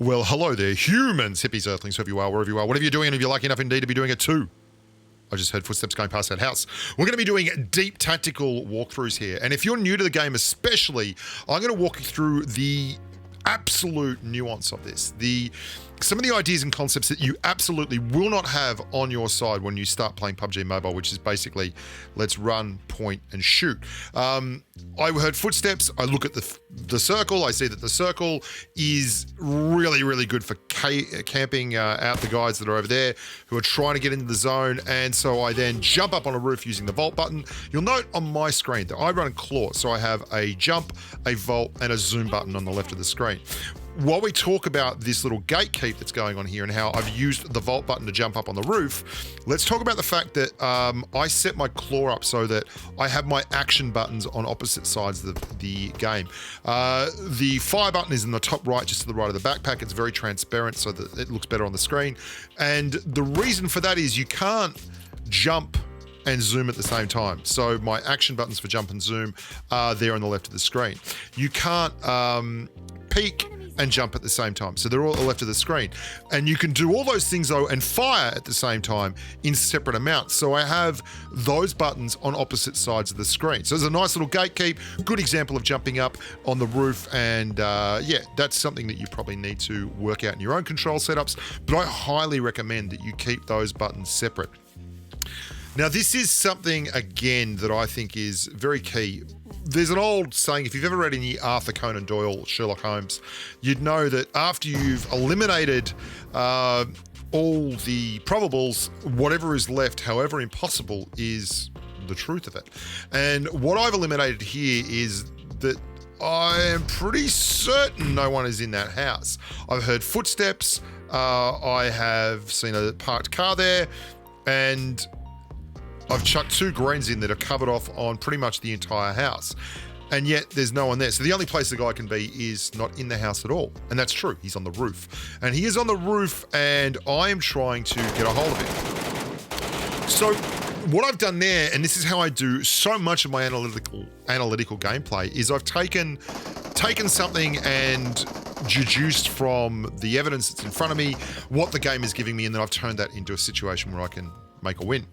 Well, hello there, humans, hippies, earthlings, whoever you are, wherever you are, whatever you're doing, and if you're lucky enough indeed to be doing it too. I just heard footsteps going past that house. We're going to be doing deep tactical walkthroughs here. And if you're new to the game especially, I'm going to walk you through the absolute nuance of this. Some of the ideas and concepts that you absolutely will not have on your side when you start playing PUBG Mobile, which is basically let's run, point, and shoot. I heard footsteps. I look at the circle. I see that the circle is really, really good for camping out the guys that are over there who are trying to get into the zone. And so I then jump up on a roof using the vault button. You'll note on my screen that I run claw. So I have a jump, a vault, and a zoom button on the left of the screen. While we talk about this little gatekeep that's going on here and how I've used the vault button to jump up on the roof, let's talk about the fact that I set my claw up so that I have my action buttons on opposite sides of the game. The fire button is in the top right, just to the right of the backpack. It's very transparent so that it looks better on the screen. And the reason for that is you can't jump and zoom at the same time. So my action buttons for jump and zoom are there on the left of the screen. You can't peek and jump at the same time. So they're all at the left of the screen. And you can do all those things though and fire at the same time in separate amounts. So I have those buttons on opposite sides of the screen. So there's a nice little gatekeep, good example of jumping up on the roof. And yeah, that's something that you probably need to work out in your own control setups. But I highly recommend that you keep those buttons separate. Now, this is something, again, that I think is very key. There's an old saying, if you've ever read any Arthur Conan Doyle, Sherlock Holmes, you'd know that after you've eliminated all the probables, whatever is left, however impossible, is the truth of it. And what I've eliminated here is that I am pretty certain no one is in that house. I've heard footsteps, I have seen a parked car there, and I've chucked 2 greens in that are covered off on pretty much the entire house. And yet there's no one there. So the only place the guy can be is not in the house at all. And that's true. He's on the roof. And he is on the roof and I am trying to get a hold of him. So what I've done there, and this is how I do so much of my analytical gameplay, is I've taken something and deduced from the evidence that's in front of me what the game is giving me, and then I've turned that into a situation where I can make a win.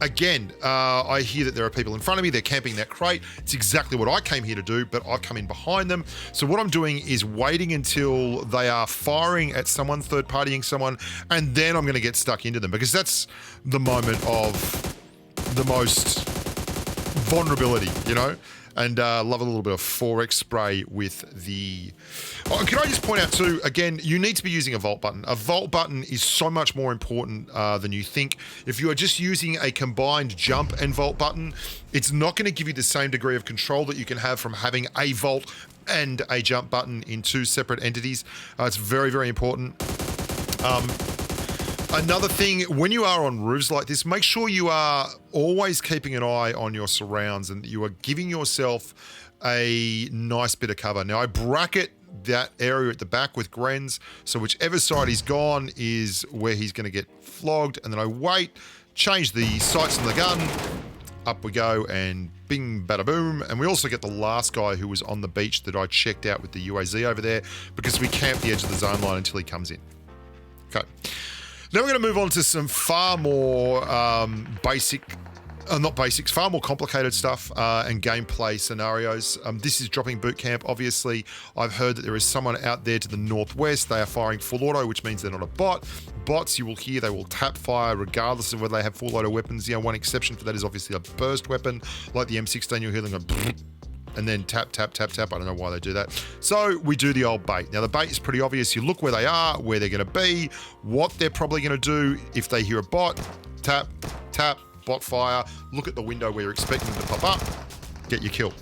Again, I hear that there are people in front of me, they're camping that crate. It's exactly what I came here to do, but I've come in behind them. So what I'm doing is waiting until they are firing at someone, third-partying someone, and then I'm going to get stuck into them, because that's the moment of the most vulnerability, you know? And love a little bit of 4x spray with the... Oh, can I just point out too, again, you need to be using a vault button. A vault button is so much more important than you think. If you are just using a combined jump and vault button, it's not going to give you the same degree of control that you can have from having a vault and a jump button in 2 separate entities. It's very, very important. Another thing, when you are on roofs like this, make sure you are always keeping an eye on your surrounds and you are giving yourself a nice bit of cover. Now, I bracket that area at the back with Grens, so whichever side he's gone is where he's going to get flogged, and then I wait, change the sights on the gun, up we go, and bing, bada boom. And we also get the last guy who was on the beach that I checked out with the UAZ over there, because we camped the edge of the zone line until he comes in. Okay. Now we're going to move on to some far more far more complicated stuff and gameplay scenarios. This is dropping boot camp. Obviously, I've heard that there is someone out there to the northwest. They are firing full auto, which means they're not a bot. Bots, you will hear, they will tap fire regardless of whether they have full auto weapons. One exception for that is obviously a burst weapon, like the M16. You'll hear them go and then tap, tap, tap, tap. I don't know why they do that. So we do the old bait. Now the bait is pretty obvious. You look where they are, where they're going to be, what they're probably going to do. If they hear a bot, tap, tap, bot fire, look at the window where you're expecting them to pop up, get your kill.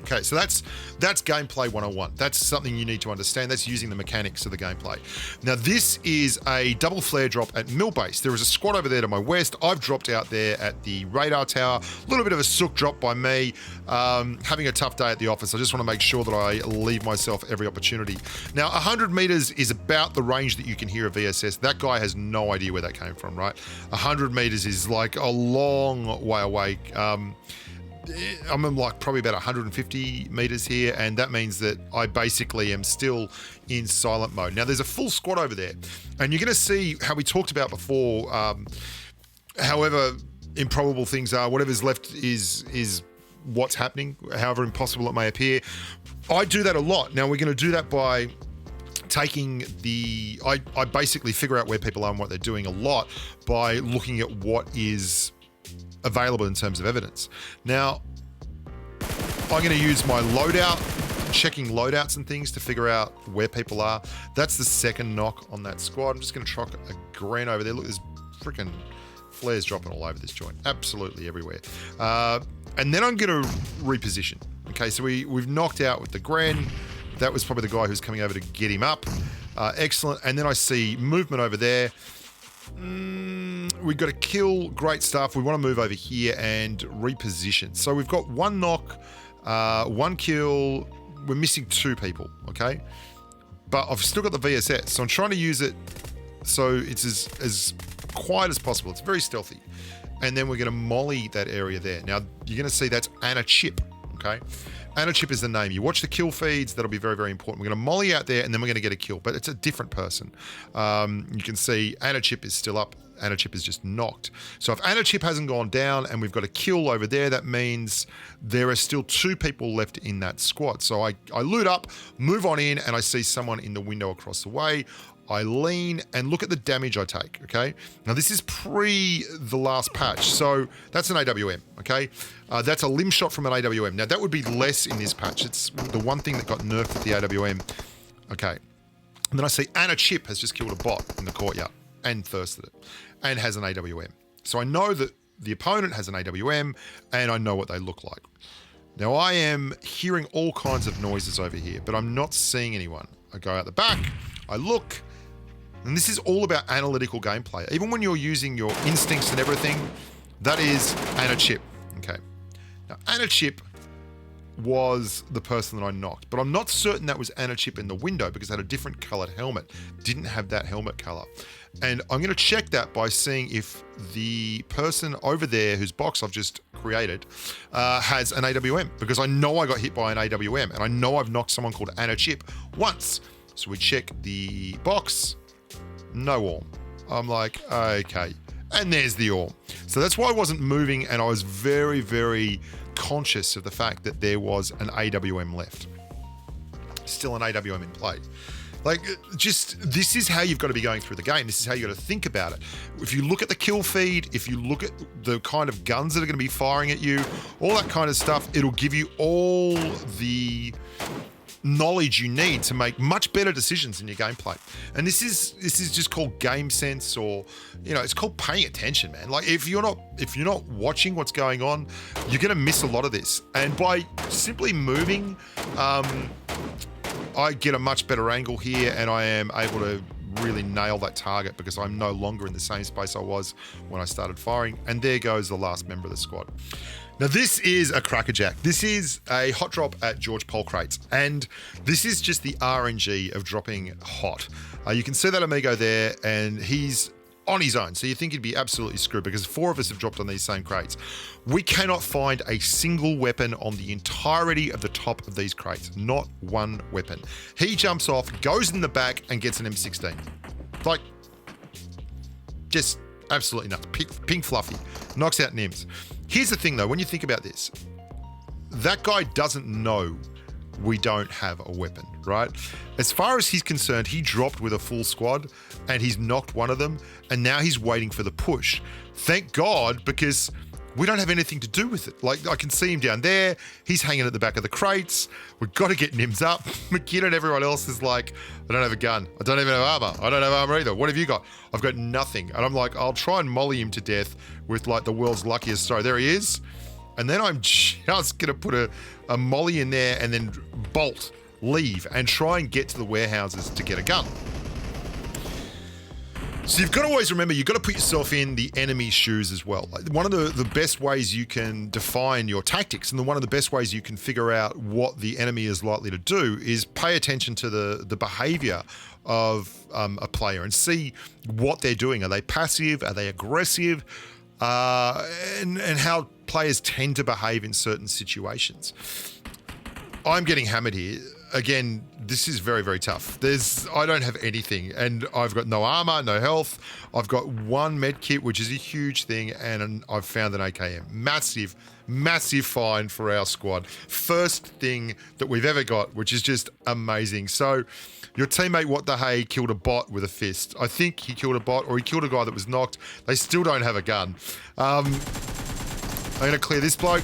Okay, so that's gameplay 101. That's something you need to understand. That's using the mechanics of the gameplay. Now, this is a double flare drop at Mill Base. There is a squad over there to my west. I've dropped out there at the radar tower. A little bit of a sook drop by me. Having a tough day at the office. I just want to make sure that I leave myself every opportunity. Now, 100 meters is about the range that you can hear a VSS. That guy has no idea where that came from, right? 100 meters is like a long way away. I'm like probably about 150 meters here, and that means that I basically am still in silent mode. Now, there's a full squad over there, and you're going to see how we talked about before. However improbable things are, whatever's left is what's happening, however impossible it may appear. I do that a lot. Now, we're going to do that by taking I basically figure out where people are and what they're doing a lot by looking at what is available in terms of evidence. Now, I'm going to use my loadout, checking loadouts and things to figure out where people are. That's the second knock on that squad. I'm just going to chuck a gren over there. Look, there's freaking flares dropping all over this joint. Absolutely everywhere. And then I'm going to reposition. Okay, so we've knocked out with the gren. That was probably the guy who's coming over to get him up. Excellent. And then I see movement over there. We've got a kill, great stuff. We want to move over here and reposition. So we've got one knock, one kill. We're missing two people, okay? But I've still got the VSS, so I'm trying to use it so it's as quiet as possible. It's very stealthy. And then we're going to molly that area there. Now, you're going to see that's Anna Chip, okay? Anna Chip is the name. You watch the kill feeds. That'll be very, very important. We're going to molly out there, and then we're going to get a kill. But it's a different person. You can see Anna Chip is still up. Anna Chip is just knocked. So if Anna Chip hasn't gone down and we've got a kill over there, that means there are still two people left in that squad. So I loot up, move on in, and I see someone in the window across the way. I lean and look at the damage I take, okay? Now, this is pre the last patch, so that's an AWM, okay? That's a limb shot from an AWM. Now, that would be less in this patch. It's the one thing that got nerfed with the AWM. Okay. And then I see Anna Chip has just killed a bot in the courtyard and thirsted it and has an AWM. So I know that the opponent has an AWM and I know what they look like. Now, I am hearing all kinds of noises over here, but I'm not seeing anyone. I go out the back, I look, and this is all about analytical gameplay. Even when you're using your instincts and everything, that is Anna Chip. Okay. Now, Anna Chip was the person that I knocked, but I'm not certain that was Anna Chip in the window because it had a different colored helmet. Didn't have that helmet color. And I'm going to check that by seeing if the person over there whose box I've just created has an AWM, because I know I got hit by an AWM and I know I've knocked someone called Anna Chip once. So we check the box. No orm. I'm like, okay. And there's the orm. So that's why I wasn't moving, and I was very, very conscious of the fact that there was an AWM left. Still an AWM in play. Like, just, this is how you've got to be going through the game. This is how you got to think about it. If you look at the kill feed, if you look at the kind of guns that are going to be firing at you, all that kind of stuff, it'll give you all the knowledge you need to make much better decisions in your gameplay. And this is just called game sense, or it's called paying attention, man. Like, if you're not watching what's going on, you're going to miss a lot of this. And by simply moving, I get a much better angle here, and I am able to really nail that target because I'm no longer in the same space I was when I started firing. And there goes the last member of the squad. Now, this is a crackerjack. This is a hot drop at George Pol crates, and this is just the RNG of dropping hot. You can see that amigo there, and he's on his own, so you think he'd be absolutely screwed because 4 of us have dropped on these same crates. We cannot find a single weapon on the entirety of the top of these crates. Not one weapon. He jumps off, goes in the back, and gets an M16. Like, just absolutely nuts. Pink fluffy. Knocks out Nims. Here's the thing, though, when you think about this, that guy doesn't know we don't have a weapon, right? As far as he's concerned, he dropped with a full squad and he's knocked one of them, and now he's waiting for the push. Thank God, because we don't have anything to do with it. Like, I can see him down there. He's hanging at the back of the crates. We've got to get Nims up. McKinnon and everyone else is like, I don't have a gun. I don't even have armor. I don't have armor either. What have you got? I've got nothing. And I'm like, I'll try and molly him to death with like the world's luckiest throw. There he is. And then I'm just going to put a molly in there and then bolt, leave, and try and get to the warehouses to get a gun. So you've got to always remember, you've got to put yourself in the enemy's shoes as well. Like, one of the best ways you can define your tactics, and one of the best ways you can figure out what the enemy is likely to do, is pay attention to the behavior of a player and see what they're doing. Are they passive? Are they aggressive? and how players tend to behave in certain situations. I'm getting hammered here. Again, this is very, very tough. I don't have anything, and I've got no armor, no health. I've got one med kit, which is a huge thing, and I've found an AKM. Massive, massive find for our squad. First thing that we've ever got, which is just amazing. So your teammate, What the Hey, killed a bot with a fist. I think he killed a bot, or he killed a guy that was knocked. They still don't have a gun. I'm going to clear this bloke.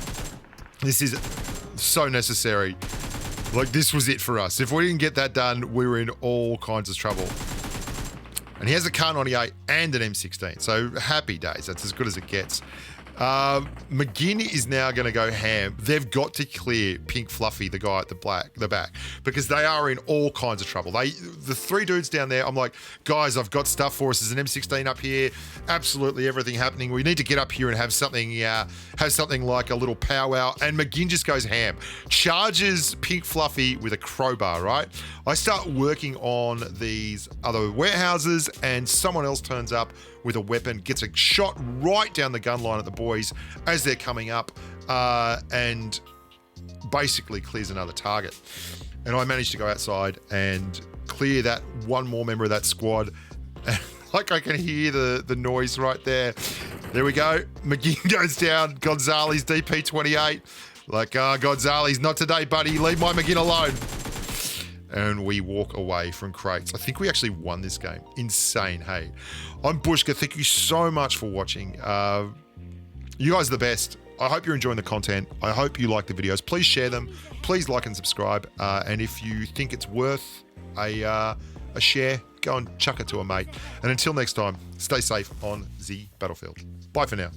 This is so necessary. Like, this was it for us. If we didn't get that done, we were in all kinds of trouble. And he has a Kar 98 and an M16. So happy days. That's as good as it gets. McGinn is now going to go ham. They've got to clear Pink Fluffy, the guy at the back, because they are in all kinds of trouble. The three dudes down there, I'm like, guys, I've got stuff for us. There's an M16 up here. Absolutely everything happening. We need to get up here and have something like a little powwow. And McGinn just goes ham. Charges Pink Fluffy with a crowbar, right? I start working on these other warehouses, and someone else turns up with a weapon, gets a shot right down the gun line at the boys as they're coming up, and basically clears another target. And I managed to go outside and clear that one more member of that squad. Like, I can hear the noise right there. There we go. McGinn goes down. Gonzalez, DP28. Like, Gonzalez, not today, buddy. Leave my McGinn alone. And we walk away from crates. I think we actually won this game. Insane, hey. I'm Bushka. Thank you so much for watching. You guys are the best. I hope you're enjoying the content. I hope you like the videos. Please share them. Please like and subscribe. And if you think it's worth a share, go and chuck it to a mate. And until next time, stay safe on the battlefield. Bye for now.